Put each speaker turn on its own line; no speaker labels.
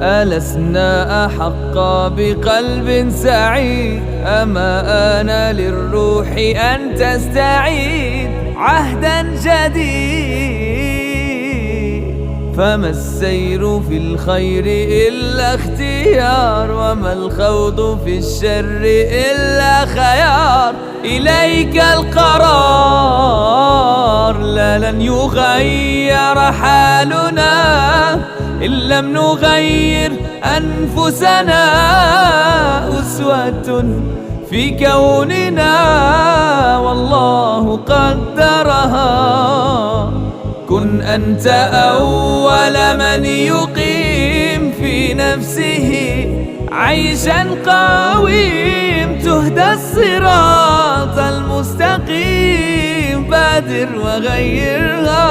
ألسنا أحق بقلب سعيد؟ أما آن للروح أن تستعيد عهدا جديد؟ فما السير في الخير إلا اختيار، وما الخوض في الشر إلا خيار. إليك القرار، لا لن يغير حالنا إن لم نغير أنفسنا. أسوة في كوننا والله قدرها. كن أنت أول من يقيم في نفسه عيشا قويم. تهدى الصراط المستقيم، بادر وغيرها.